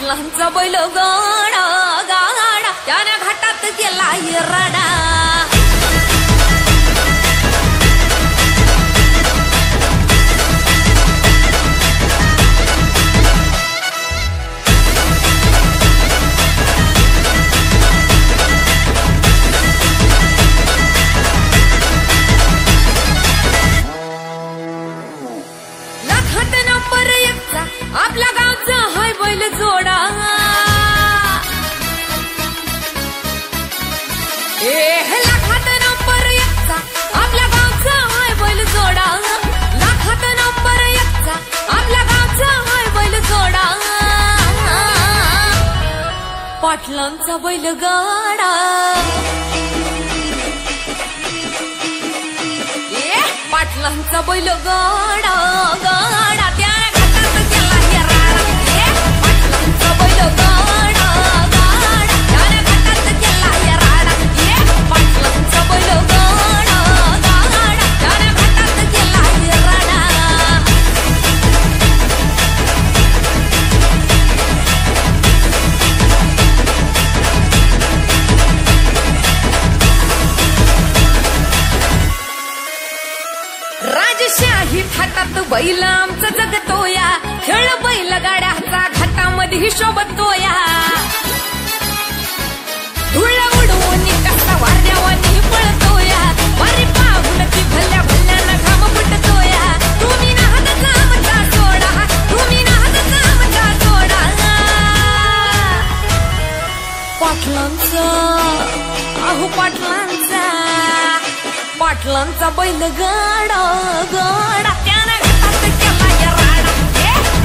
पाटलांचा बैल गाडा गाडा त्याने घाटात केला राडा लाखात नंबर 1 आपल्या गावचा हाय बैल जोडा लाखात नंबर 1 आपल्या गावचा हाय बैल जोडा लाखात नंबर 1 आपल्या गावचा हाय बैल जोडा पाटलांचा बैल गाडा पाटलांचा बैल गाडा गाडा त्याने घाटात केला राडा पाटलांचा बैल गाडा गाडा त्याने घाटात केला राडा पाटलांचा बैल गाडा गाडा त्याने घाटात केला राडा राजशाही थाटात बैल आमचा जगतोया खेळ बैल गाड्याचा घाटामध्ये शोभतोया धुळ उडवून कसा वाऱ्यावानी पळतोया वारी पाहून ती भल्या भल्याला घाम फुटतोया तुम्ही नाहदचा आमचा सोडा तुम्ही नाहदचा आमचा सोडा पाटलांचा अहो पाटलांचा पाटलांचा बैल गाडा गाडा त्याने घाटात केला राडा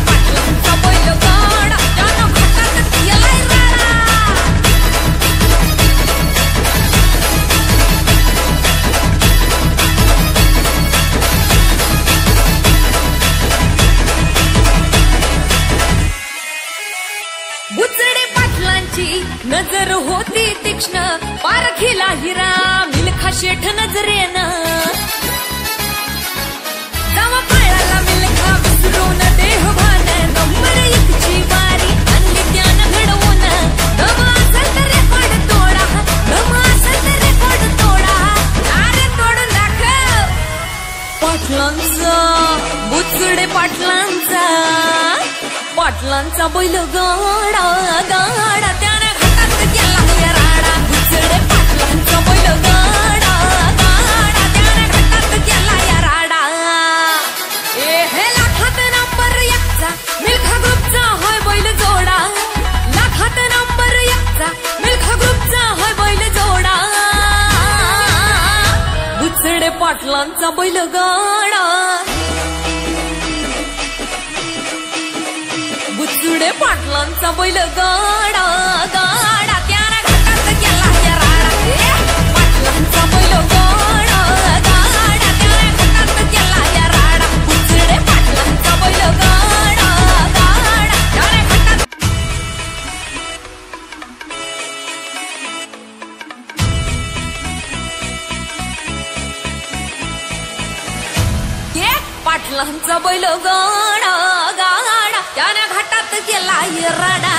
पाटलांचा बैल गाडा त्याने घाटात केला राडा बुचडे पाटलांची नजर होती तीक्ष्ण पारखीला हिरा मिल्खा शेठ नजरेनं जावा पाळाला मिल्खा विसरून देहभान नंबर 1 ची वारी आणली त्यानं घडवून दम असेल तर रेकॉर्ड तोडा दम असेल तर रेकॉर्ड तोडा अरे तोडून दाखव पाटलांचा बुचडे पाटलांचा पाटलांचा बैल गाडा गाडा त्याने घाटात केला राडा बुचडे पाटलांचा बैल गाडा गाडा त्याने घाटात केला राडा हे लाखात नंबर 1 मिल्खा ग्रुपचा होय बैल जोडा लाखात नंबर 1 मिल्खा ग्रुपचा होय बैल जोडा बुचडे पाटलांचा बैल गाडा बुचडे पाटलांचा बैल गाडा गाडा त्याने घाटात केला राडा पाटलांचा बैल गाडा गाडा त्याने घाटात केला राडा बुचडे पाटलांचा बैल गाडा गाडा त्याने घाटात पाटलांचा बैल गाडा गाडा त्याने घाटात केला राडा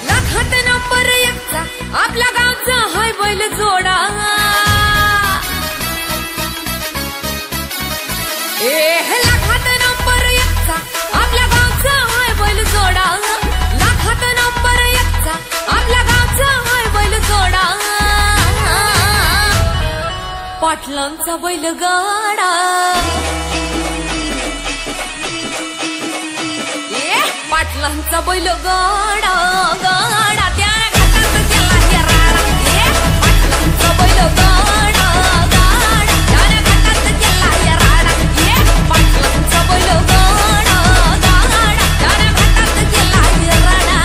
लाखात नंबर 1 आपल्या गावचा हाय बैल जोडा लाखात नंबर 1 आपल्या गावचा हाय बैल जोडा लाखात नंबर 1 आपल्या गावचा हाय बैल जोडा पाटलांचा बैल गाडा पाटलांचा बैल गाडा गाडा त्याने घाटात केला राडा पाटलांचा बैल गाडा गाडा त्याने घाटात केला राडा पाटलांचा बैल गाडा गाडा त्याने घाटात केला राडा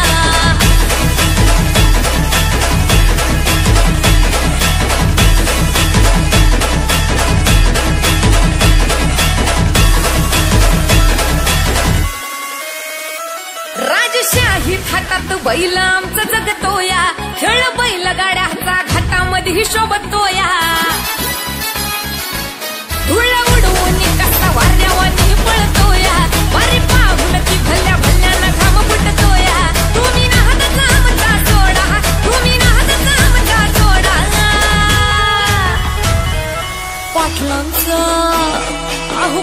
खातात बैल आमचं जगतोया खेळ बैल गाड्याचा घाटामध्ये शोभतोया धुळ उडवून कसा वाऱ्यावानी पळतोया वारी पाहून ती भल्या भल्यानं घाम फुटतोया तुम्ही नाहत आमचा सोडा तुम्ही नाहत आमचा सोडा पाटलांचा अहो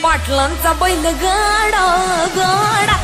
पाटलांचा बैल गाडा गाडा